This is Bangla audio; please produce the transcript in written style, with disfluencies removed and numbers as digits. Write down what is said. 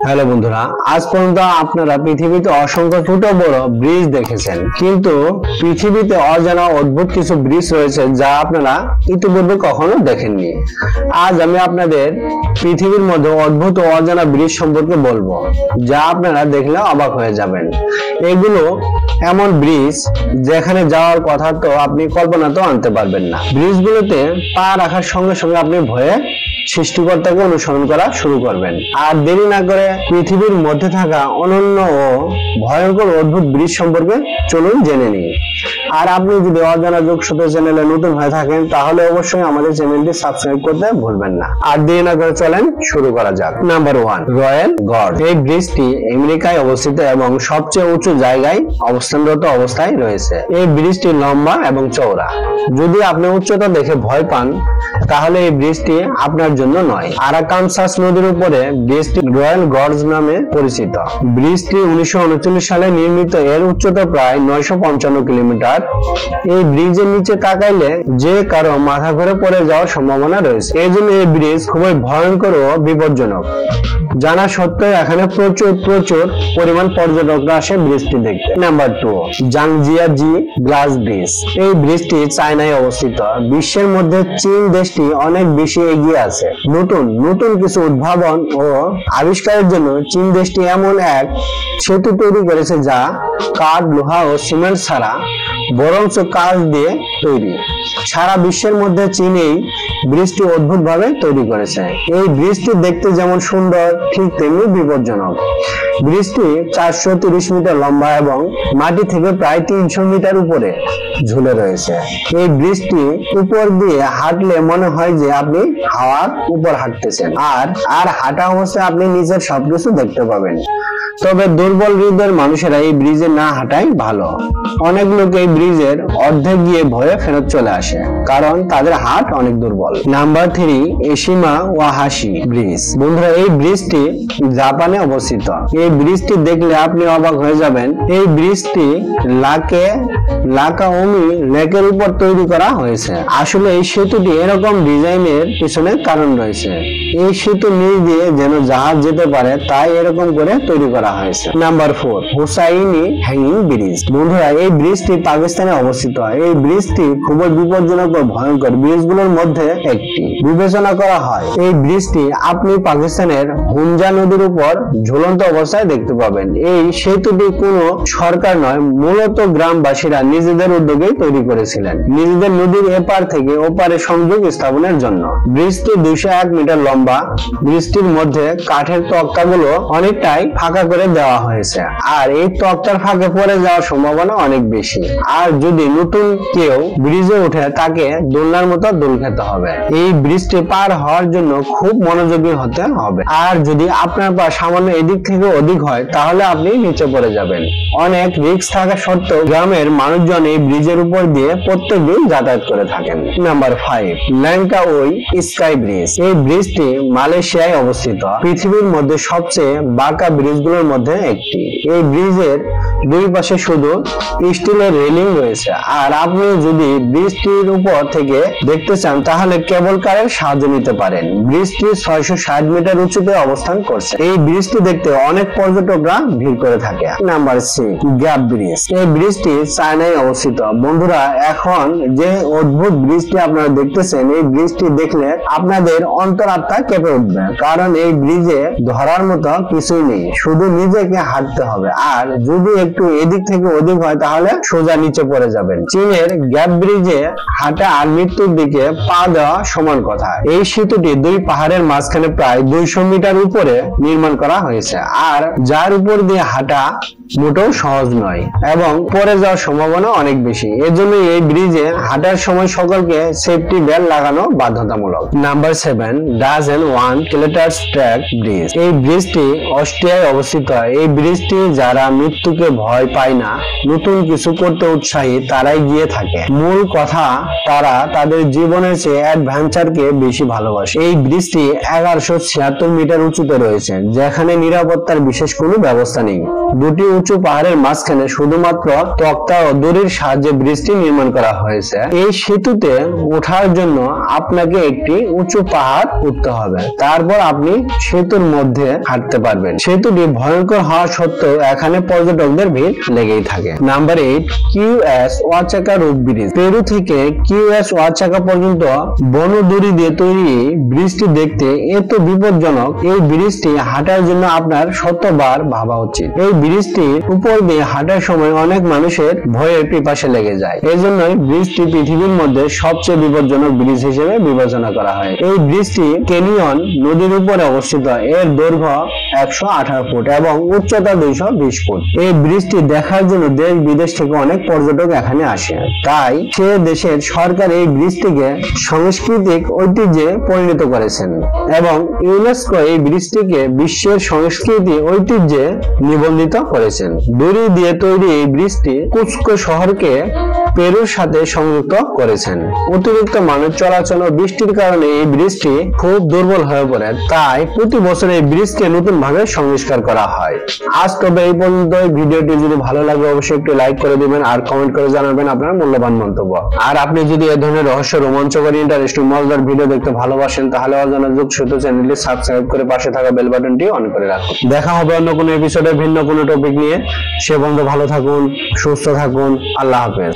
হ্যালো বন্ধুরা, আজ পর্যন্ত আপনারা পৃথিবীতে অসংখ্য ছোট বড় ব্রিজ দেখেছেন, কিন্তু পৃথিবীতে অজানা অদ্ভুত কিছু ব্রিজ রয়েছে যা আপনারা ইতিপূর্বে কখনো দেখেননি। আজ আমি আপনাদের পৃথিবীর মধ্যে অদ্ভুত ও অজানা ব্রিজ সম্পর্কে বলবো, যা আপনারা দেখলে অবাক হয়ে যাবেন। এগুলো এমন ব্রিজ যেখানে যাওয়ার কথা তো আপনি কল্পনাতেও আনতে পারবেন না। ব্রিজগুলোতে পা রাখার সঙ্গে সঙ্গে আপনি ভয়ে সৃষ্টিকর্তাকে অনুসরণ করা শুরু করবেন। আর দেরি না করে পৃথিবীর মধ্যে থাকা অনন্য ও ভয়ঙ্কর অদ্ভুত ব্রিজ সম্পর্কে চলুন জেনে নিই। আর আপনি যদি অজানা যোগসূত্র চ্যানেলে নতুন হয়ে থাকেন তাহলে অবশ্যই আমাদের চ্যানেলটি সাবস্ক্রাইব করতে ভুলবেন না। আর দেরি না করে চলেন শুরু করা যাক। Number 1, royal gorge. এই ব্রিজটি আমেরিকায় অবস্থিত এবং সবচেয়ে উঁচু জায়গায় অবস্থানরত অবস্থায় রয়েছে। এই ব্রিজটি লম্বা এবং চওড়া। যদি আপনি উচ্চতা দেখে ভয় পান তাহলে এই ব্রিজটি আপনার জন্য নয়। আরাকানসাস নদীর উপরে ব্রিজটি রয়্যাল গর্জ নামে পরিচিত। ব্রিজটি 1939 সালে নির্মিত। এর উচ্চতা প্রায় 955 কিলোমিটার। এই ব্রিজের নিচে তাকাইলে যে কারো মাথা ঘুরে পড়ে যাওয়ার সম্ভাবনা রয়েছে। এই জন্য এই ব্রিজ খুবই ভয়ঙ্কর ও বিপজ্জনক। জানা সত্ত্বেও এখানে প্রচুর পরিমাণ পর্যটকরা আসে ব্রিজটি দেখতে। Number 2, জাংজিয়াজি glass bridge. এই ব্রিজটি চায়নায় অবস্থিত। বিশ্বের মধ্যে চীন দেশটি অনেক বেশি এগিয়ে আছে। নতুন কিছু উদ্ভাবন ও আবিষ্কারের জন্য চীন দেশটি এমন এক সেতু তৈরি করেছে যা কাঠ, লোহা ও সিমেন্ট ছাড়া বরঞ্চ কাঁচ দিয়ে তৈরি। সারা বিশ্বের মধ্যে চীন এই ব্রিজটি অদ্ভুত ভাবে তৈরি করেছে। এই ব্রিজটি দেখতে যেমন সুন্দর ঠিক তেমনি বিপজ্জনক। ব্রিজটি 430 মিটার লম্বা এবং মাটি থেকে প্রায় 300 মিটার উপরে ঝুলে রয়েছে। এই ব্রিজটি উপর দিয়ে হাঁটলে মনে হয় যে আপনি হাওয়ার উপর হাঁটতেছেন, আর হাঁটা অবস্থায় আপনি নিচের সবকিছু দেখতে পাবেন। তবে দুর্বল হৃদয়ের মানুষেরা এই ব্রিজে না হাঁটাই ভালো। অনেক লোক এই ব্রিজের অর্ধেক গিয়ে ভয়ে ফেরত চলে আসে, কারণ তাদের হাত অনেক দুর্বল। Number 3, Eshima Ohashi bridge. বন্ধুরা, এই ব্রিজটি জাপানে অবস্থিত। এই ব্রিজটি দেখলে আপনি অবাক হয়ে যাবেন। এই ব্রিজটি লাকাওমি লেকের উপর তৈরি করা হয়েছে। আসলে এই সেতুটি এরকম ডিজাইনের পিছনে কারণ রয়েছে। এই সেতু নিচ দিয়ে যেন জাহাজ যেতে পারে, তাই এরকম করে তৈরি করা হয়েছে। Number 4, Hussaini hanging bridge. বন্ধুরা, এই ব্রিজটি পাকিস্তানে অবস্থিত। এই ব্রিজটি খুবই বিপজ্জনক ও ভয়ঙ্কর ব্রিজগুলোর মধ্যে একটি বিবেচনা করা হয়। এই ব্রিজটি আপনি পাকিস্তানের হুঞ্জা নদীর উপর ঝুলন্ত অবস্থায় দেখতে পাবেন। এই সেতুটি কোনো সরকার নয়, মূলত গ্রামবাসীরা নিজেদের উদ্যোগেই তৈরি করেছিলেন, নিজেদের নদীর এপার থেকে ওপারে সংযোগ স্থাপনের জন্য। ব্রিজটি 201 মিটার লম্বা। ব্রিজটির মধ্যে কাঠের তক্তাগুলো অনেকটাই ফাঁকা করে দেওয়া হয়েছে, আর এই তক্তার ফাঁকে পড়ে যাওয়ার সম্ভাবনা অনেক বেশি। আর যদি নতুন কেউ ব্রিজে ওঠে তাকে দোলনার মতো দোল খেতে হবে। এই ব্রিজটি পার হওয়ার জন্য খুব মনোযোগী হতে হবে, আর যদি আপনার পা সামান্য এদিক থেকে ওদিক হয় তাহলে আপনি নিচে পড়ে যাবেন। অনেক রিস্ক থাকা সত্ত্বেও গ্রামের মানুষজন এই ব্রিজের উপর দিয়ে প্রত্যেকদিন যাতায়াত করে থাকেন। Number 5, Langkawi sky bridge. এই ব্রিজটি মালয়েশিয়ায় অবস্থিত। পৃথিবীর মধ্যে সবচেয়ে বাঁকা ব্রিজগুলোর মধ্যে একটি। এই ব্রিজের দুই পাশে শুধু স্টিলের রেলিং রয়েছে, আর আপনি যদি ব্রিজটির উপর থেকে দেখতে চান তাহলে কেবল কারের সাহায্য নিতে পারেন। ব্রিজটি 660 মিটার উঁচুতে অবস্থান করছে। এই ব্রিজটি দেখতে অনেক পর্যটকরা ভিড় করে থাকে। Number 6, gap bridge. এই ব্রিজটি চায়নায় অবস্থিত। বন্ধুরা, এখন যে অদ্ভুত ব্রিজটি আপনারা দেখতেছেন, এই ব্রিজটি দেখলে আপনাদের অন্তরাত্মা কেঁপে উঠবে, কারণ এই ব্রিজে ধরার মতো কিছুই নেই, শুধু নিজেকে হাঁটতে হবে, আর যদি একটু এদিক থেকে ওদিক হয় তাহলে সোজা নিচে পড়ে যাবেন। চীনের গ্যাপ ব্রিজে হাঁটা আর মৃত্যুর দিকে পা দেওয়া সমান কথা। এই সেতুটি দুই পাহাড়ের মাঝখানে প্রায় 200 মিটার উপরে নির্মাণ করা হয়েছে, আর যার উপর দিয়ে হাঁটা মোটেও সহজ নয় এবং পড়ে যাওয়ার সম্ভাবনা অনেক বেশি। এজন্য এই ব্রিজে হাঁটার সময় সকলকে সেফটি বেল্ট লাগানো বাধ্যতামূলক। Number 7, ডাজেন one kilometre track bridge. এই ব্রিজটি অস্ট্রিয়ায় অবস্থিত। এই ব্রিজটি যারা মৃত্যুকে ভয় পায় না, নতুন কিছু করতে উৎসাহী, তারাই গিয়ে থাকে। মূল কথা, তারা তাদের জীবনের চেয়ে অ্যাডভেঞ্চারকে বেশি ভালোবাসে। এই ব্রিজটি 1176 মিটার উঁচুতে রয়েছে, যেখানে নিরাপত্তার বিশেষ কোনো ব্যবস্থা নেই। দুটি উঁচু পাহাড়ের মাঝখানে শুধুমাত্র তক্তা ও দড়ির সাহায্যে ব্রিজটি নির্মাণ করা হয়েছে। এই সেতুতে ওঠার জন্য আপনাকে একটি উঁচু পাহাড় উঠতে হবে, তারপর আপনি সেতুর মধ্যে হাঁটতে পারবেন। সেতুটি ভয়ঙ্কর হওয়া সত্ত্বেও এখানে পর্যটকদের ভিড় লেগেই থাকে। Number 8, Qeswachaka root bridge. Peru থেকে কিউএস ওয়াচাকা পর্যন্ত বনদড়ি দিয়ে তৈরি ব্রিজটি দেখতে এত বিপজ্জনক, এই ব্রিজটি হাঁটার জন্য আপনার শতবার ভাবা উচিত। এই ব্রিজটির উপর দিয়ে হাঁটার সময় অনেক মানুষের ভয়ের পিপাসা লেগে যায়। এই জন্যই ব্রিজটি পৃথিবীর মধ্যে সবচেয়ে বিপজ্জনক ব্রিজ হিসেবে বিবেচনা করা হয়। এই ব্রিজটি ক্যানিয়ন নদীর উপরে অবস্থিত। এর দৈর্ঘ্য 118 ফুট এবং উচ্চতা 220 ফুট। এই ব্রিজটি দেখার জন্য দেশ বিদেশ থেকে অনেক পর্যটক এখানে আসে। তাই সে দেশের সরকার এই ব্রিজটিকে সাংস্কৃতিক ঐতিহ্যে পরিণত করেছেন এবং ইউনেস্কো এই ব্রিজটিকে বিশ্বের সংস্কৃতি ঐতিহ্যে নিবন্ধিত করেছেন। দড়ি দিয়ে তৈরি এই ব্রিজটি কুস্কো শহরকে পেরুর সাথে সংযুক্ত করেছেন। অতিরিক্ত মানুষ চলাচল ও বৃষ্টির কারণে এই ব্রিজটি খুব দুর্বল হয়ে পড়ে, তাই প্রতি বছর এই ব্রিজকে নতুন ভাবে সংস্কার করা হয়। আজ তবে এই পর্যন্ত। ভিডিওটি যদি ভালো লাগে অবশ্যই একটু লাইক করে দিবেন আর কমেন্ট করে জানাবেন আপনার মূল্যবান মন্তব্য। আর আপনি যদি এই ধরনের রহস্য, রোমাঞ্চকর, ইন্টারেস্টিং, মজাদার ভিডিও দেখতে ভালোবাসেন তাহলে অজানা সেতু চ্যানেলটি সাবস্ক্রাইব করে পাশে থাকা বেল বাটনটি অন করে রাখুন। দেখা হবে অন্য কোনো এপিসোডে ভিন্ন কোনো টপিক নিয়ে। সে পর্যন্ত ভালো থাকুন, সুস্থ থাকুন। আল্লাহ হাফেজ।